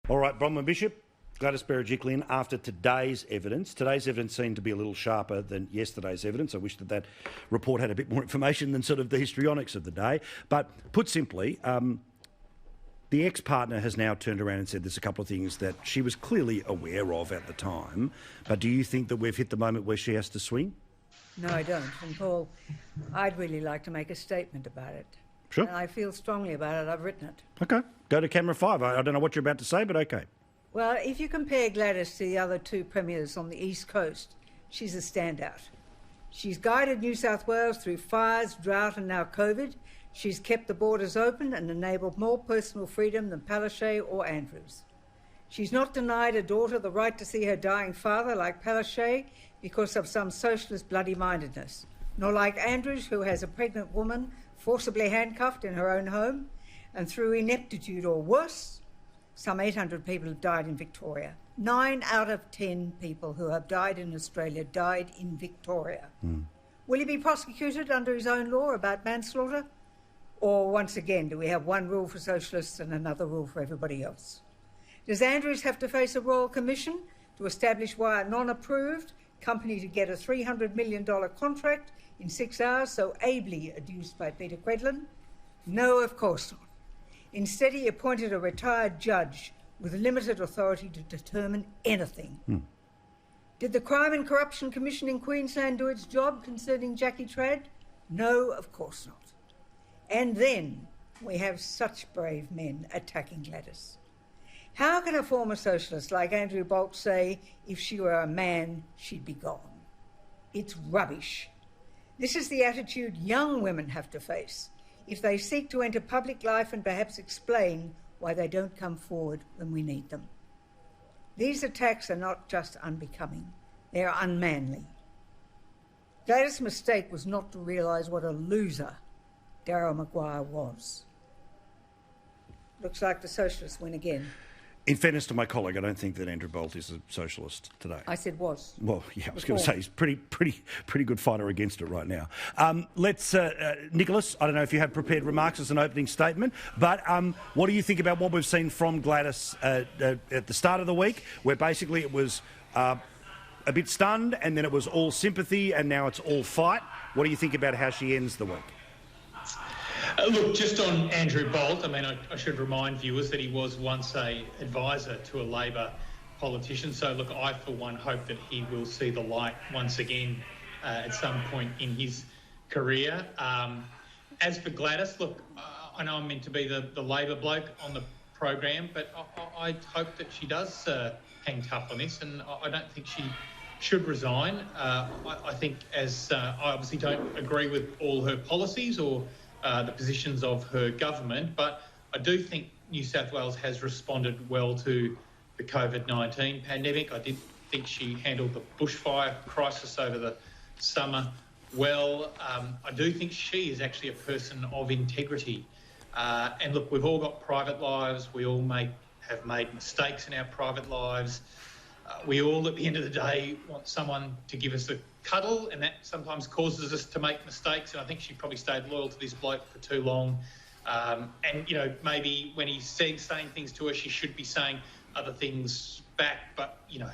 All right, Bronwyn Bishop, Gladys Berejiklian, after today's evidence seemed to be a little sharper than yesterday's evidence. I wish that report had a bit more information than sort of the histrionics of the day. But put simply, the ex-partner has now turned around and said there's a couple of things that she was clearly aware of at the time. But do you think that we've hit the moment where she has to swing? No, I don't. And Paul, I'd really like to make a statement about it. Sure. And I feel strongly about it. I've written it. OK. Go to camera 5. I don't know what you're about to say, but OK. Well, if you compare Gladys to the other two premiers on the East Coast, she's a standout. She's guided New South Wales through fires, drought and now COVID. She's kept the borders open and enabled more personal freedom than Palaszczuk or Andrews. She's not denied a daughter the right to see her dying father like Palaszczuk because of some socialist bloody-mindedness, nor like Andrews, who has a pregnant woman forcibly handcuffed in her own home, and through ineptitude or worse, some 800 people have died in Victoria. 9 out of 10 people who have died in Australia died in Victoria. Will he be prosecuted under his own law about manslaughter? Or once again, do we have one rule for socialists and another rule for everybody else? Does Andrews have to face a royal commission to establish why a non-approved company to get a $300 million contract in 6 hours, so ably adduced by Peter Quedlin? No, of course not. Instead, he appointed a retired judge with limited authority to determine anything. Did the Crime and Corruption Commission in Queensland do its job concerning Jackie Trad? No, of course not. And then we have such brave men attacking Gladys. How can a former socialist like Andrew Bolt say, if she were a man, she'd be gone? It's rubbish. This is the attitude young women have to face if they seek to enter public life and perhaps explain why they don't come forward when we need them. These attacks are not just unbecoming, they are unmanly. Gladys' mistake was not to realise what a loser Daryl Maguire was. Looks like the socialists win again. In fairness to my colleague, I don't think that Andrew Bolt is a socialist today. I said was. Well, yeah, I was going to say he's pretty good fighter against it right now. Nicholas, I don't know if you have prepared remarks as an opening statement, but what do you think about what we've seen from Gladys at the start of the week, where basically it was a bit stunned and then it was all sympathy and now it's all fight? What do you think about how she ends the week? Look, just on Andrew Bolt, I mean, I should remind viewers that he was once an advisor to a Labor politician. So, look, I, for one, hope that he will see the light once again at some point in his career. As for Gladys, look, I know I'm meant to be the Labor bloke on the program, but I hope that she does hang tough on this, and I don't think she should resign. I think I obviously don't agree with all her policies or the positions of her government, but I do think New South Wales has responded well to the COVID-19 pandemic. I did think she handled the bushfire crisis over the summer well. I do think she is actually a person of integrity. And look, we've all got private lives. We all have made mistakes in our private lives. We all, at the end of the day, want someone to give us a cuddle, and that sometimes causes us to make mistakes. And I think she probably stayed loyal to this bloke for too long. And, you know, maybe when he's saying things to her, she should be saying other things back. But, you know,